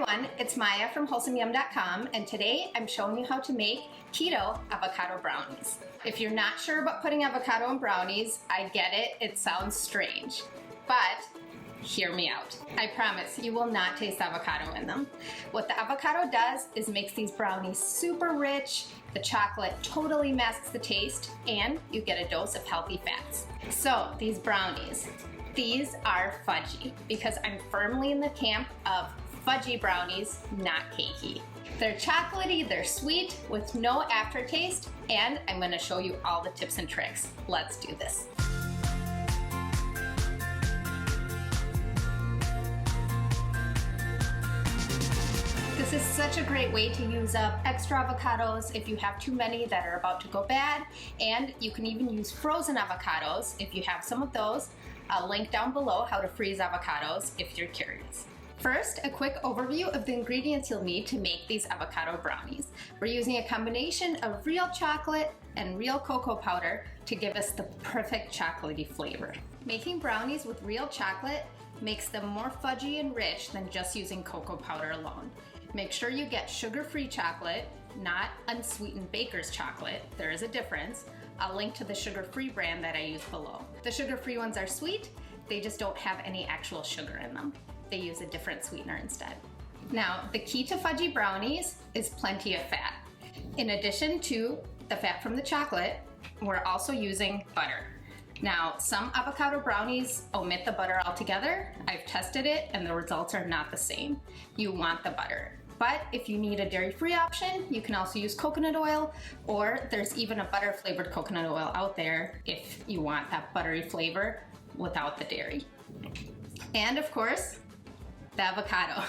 everyone, it's Maya from WholesomeYum.com, and today I'm showing you how to make keto avocado brownies. If you're not sure about putting avocado in brownies, I get it, it sounds strange, but hear me out. I promise you will not taste avocado in them. What the avocado does is makes these brownies super rich, the chocolate totally masks the taste, and you get a dose of healthy fats. So these brownies, these are fudgy because I'm firmly in the camp of fudgy brownies, not cakey. They're chocolatey, they're sweet with no aftertaste, and I'm going to show you all the tips and tricks. Let's do this. This is such a great way to use up extra avocados if you have too many that are about to go bad, and you can even use frozen avocados if you have some of those. I'll link down below how to freeze avocados if you're curious. First, a quick overview of the ingredients you'll need to make these avocado brownies. We're using a combination of real chocolate and real cocoa powder to give us the perfect chocolatey flavor. Making brownies with real chocolate makes them more fudgy and rich than just using cocoa powder alone. Make sure you get sugar-free chocolate, not unsweetened baker's chocolate. There is a difference. I'll link to the sugar-free brand that I use below. The sugar-free ones are sweet, they just don't have any actual sugar in them. They use a different sweetener instead. Now, the key to fudgy brownies is plenty of fat. In addition to the fat from the chocolate, we're also using butter. Now, some avocado brownies omit the butter altogether. I've tested it and the results are not the same. You want the butter. But if you need a dairy-free option, you can also use coconut oil, or there's even a butter-flavored coconut oil out there if you want that buttery flavor without the dairy. And of course, the avocado.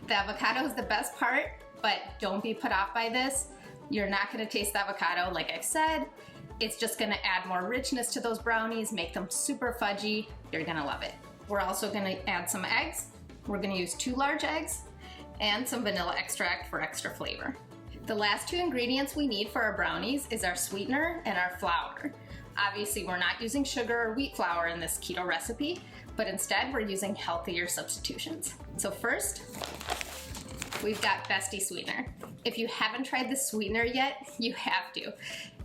The avocado is the best part, but don't be put off by this. You're not gonna taste the avocado, like I've said. It's just gonna add more richness to those brownies, make them super fudgy. You're gonna love it. We're also gonna add some eggs. We're gonna use 2 large eggs and some vanilla extract for extra flavor. The last 2 ingredients we need for our brownies is our sweetener and our flour. Obviously, we're not using sugar or wheat flour in this keto recipe, but instead we're using healthier substitutions. So first, we've got Besti sweetener. If you haven't tried this sweetener yet, you have to.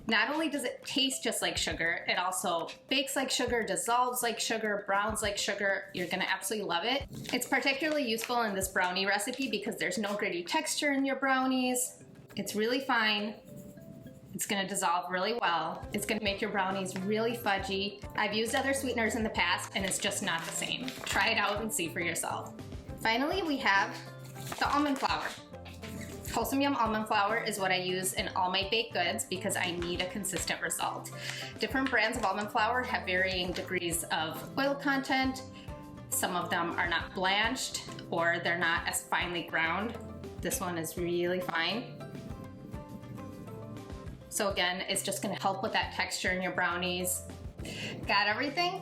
Not only does it taste just like sugar, it also bakes like sugar, dissolves like sugar, browns like sugar. You're gonna absolutely love it. It's particularly useful in this brownie recipe because there's no gritty texture in your brownies. It's really fine. It's gonna dissolve really well. It's gonna make your brownies really fudgy. I've used other sweeteners in the past and it's just not the same. Try it out and see for yourself. Finally, we have the almond flour. Wholesome Yum almond flour is what I use in all my baked goods because I need a consistent result. Different brands of almond flour have varying degrees of oil content. Some of them are not blanched or they're not as finely ground. This one is really fine. So again, it's just gonna help with that texture in your brownies. Got everything?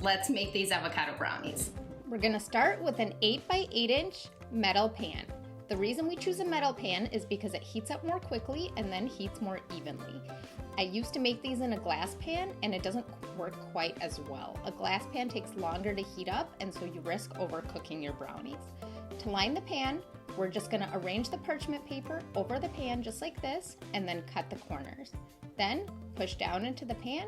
Let's make these avocado brownies. We're gonna start with an 8 by 8 inch metal pan. The reason we choose a metal pan is because it heats up more quickly and then heats more evenly. I used to make these in a glass pan and it doesn't work quite as well. A glass pan takes longer to heat up and so you risk overcooking your brownies. To line the pan, we're just gonna arrange the parchment paper over the pan just like this and then cut the corners. Then push down into the pan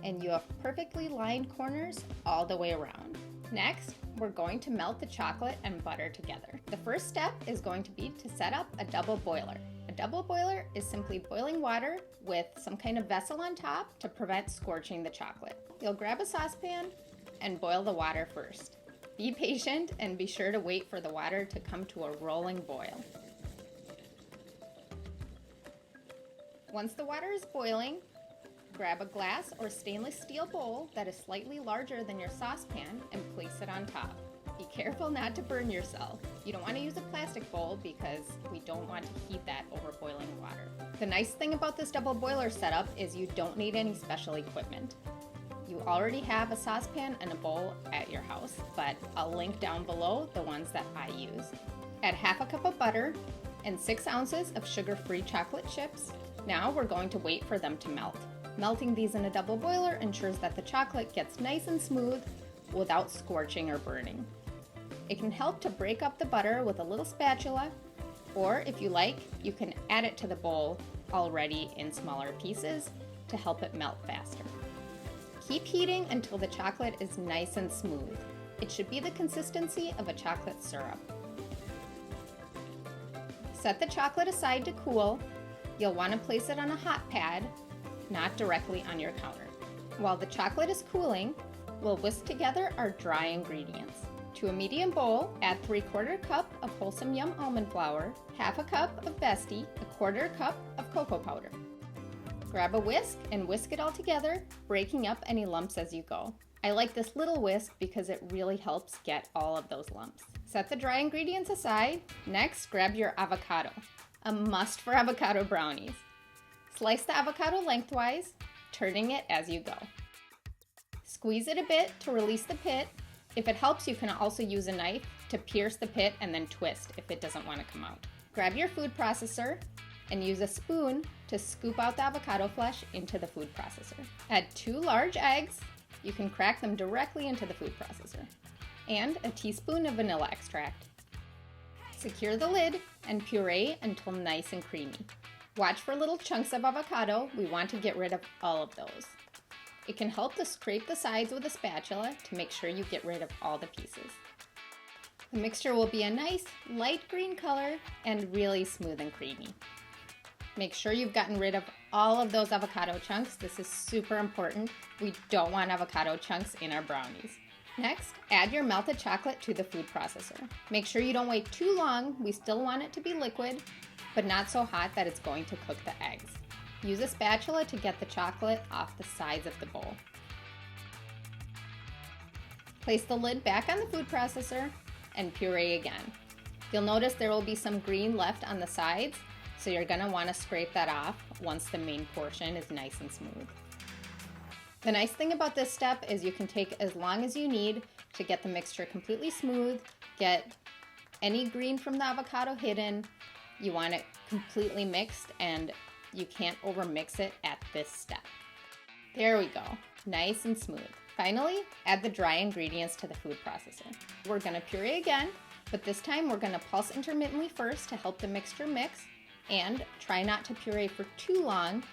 and you have perfectly lined corners all the way around. Next, we're going to melt the chocolate and butter together. The first step is going to be to set up a double boiler. A double boiler is simply boiling water with some kind of vessel on top to prevent scorching the chocolate. You'll grab a saucepan and boil the water first. Be patient and be sure to wait for the water to come to a rolling boil. Once the water is boiling, grab a glass or stainless steel bowl that is slightly larger than your saucepan and place it on top. Be careful not to burn yourself. You don't want to use a plastic bowl because we don't want to heat that over boiling water. The nice thing about this double boiler setup is you don't need any special equipment. You already have a saucepan and a bowl at your house, but I'll link down below the ones that I use. Add half a cup of butter and 6 ounces of sugar-free chocolate chips. Now we're going to wait for them to melt. Melting these in a double boiler ensures that the chocolate gets nice and smooth without scorching or burning. It can help to break up the butter with a little spatula, or if you like, you can add it to the bowl already in smaller pieces to help it melt faster. Keep heating until the chocolate is nice and smooth. It should be the consistency of a chocolate syrup. Set the chocolate aside to cool. You'll want to place it on a hot pad, not directly on your counter. While the chocolate is cooling, we'll whisk together our dry ingredients. To a medium bowl, add 3/4 cup of Wholesome Yum almond flour, 1/2 cup of Besti, 1/4 cup of cocoa powder. Grab a whisk and whisk it all together, breaking up any lumps as you go. I like this little whisk because it really helps get all of those lumps. Set the dry ingredients aside. Next, grab your avocado, a must for avocado brownies. Slice the avocado lengthwise, turning it as you go. Squeeze it a bit to release the pit. If it helps, you can also use a knife to pierce the pit and then twist if it doesn't want to come out. Grab your food processor and use a spoon to scoop out the avocado flesh into the food processor. Add 2 large eggs. You can crack them directly into the food processor. And a teaspoon of vanilla extract. Secure the lid and puree until nice and creamy. Watch for little chunks of avocado. We want to get rid of all of those. It can help to scrape the sides with a spatula to make sure you get rid of all the pieces. The mixture will be a nice light green color and really smooth and creamy. Make sure you've gotten rid of all of those avocado chunks. This is super important. We don't want avocado chunks in our brownies. Next, add your melted chocolate to the food processor. Make sure you don't wait too long. We still want it to be liquid, but not so hot that it's going to cook the eggs. Use a spatula to get the chocolate off the sides of the bowl. Place the lid back on the food processor and puree again. You'll notice there will be some green left on the sides, so you're going to want to scrape that off once the main portion is nice and smooth. The nice thing about this step is you can take as long as you need to get the mixture completely smooth, get any green from the avocado hidden. You want it completely mixed and you can't overmix it at this step. There we go, nice and smooth. Finally, add the dry ingredients to the food processor. We're gonna puree again, but this time we're gonna pulse intermittently first to help the mixture mix, and try not to puree for too long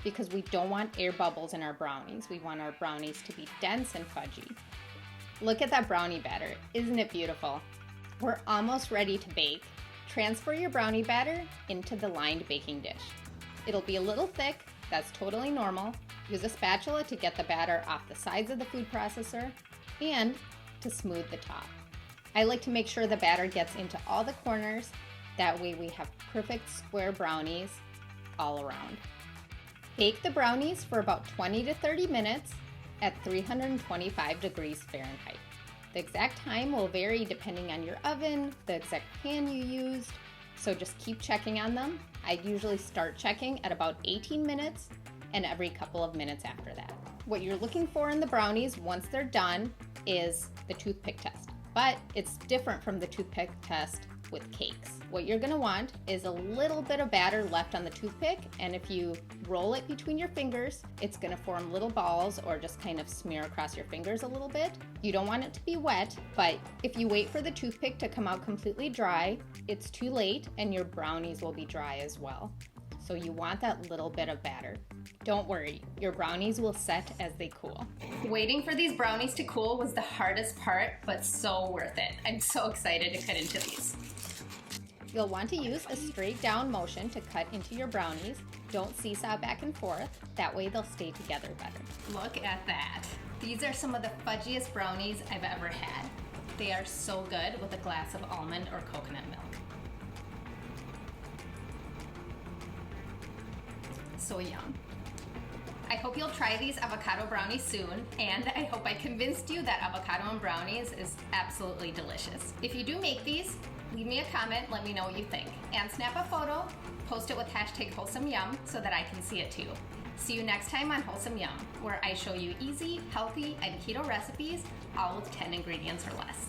because we don't want air bubbles in our brownies. We want our brownies to be dense and fudgy. Look at that brownie batter, isn't it beautiful? We're almost ready to bake. Transfer your brownie batter into the lined baking dish. It'll be a little thick, that's totally normal. Use a spatula to get the batter off the sides of the food processor and to smooth the top. I like to make sure the batter gets into all the corners. That way we have perfect square brownies all around. Bake the brownies for about 20 to 30 minutes at 325 degrees Fahrenheit. The exact time will vary depending on your oven, the exact pan you used, so just keep checking on them. I usually start checking at about 18 minutes and every couple of minutes after that. What you're looking for in the brownies once they're done is the toothpick test, but it's different from the toothpick test with cakes. What you're gonna want is a little bit of batter left on the toothpick, and if you roll it between your fingers, it's gonna form little balls or just kind of smear across your fingers a little bit. You don't want it to be wet, but if you wait for the toothpick to come out completely dry, it's too late and your brownies will be dry as well. So you want that little bit of batter. Don't worry, your brownies will set as they cool. Waiting for these brownies to cool was the hardest part, but so worth it. I'm so excited to cut into these. You'll want to use a straight down motion to cut into your brownies. Don't seesaw back and forth, that way they'll stay together better. Look at that. These are some of the fudgiest brownies I've ever had. They are so good with a glass of almond or coconut milk. So yum. I hope you'll try these avocado brownies soon, and I hope I convinced you that avocado and brownies is absolutely delicious. If you do make these, leave me a comment, let me know what you think. And snap a photo, post it with #WholesomeYum so that I can see it too. See you next time on Wholesome Yum, where I show you easy, healthy, and keto recipes, all with 10 ingredients or less.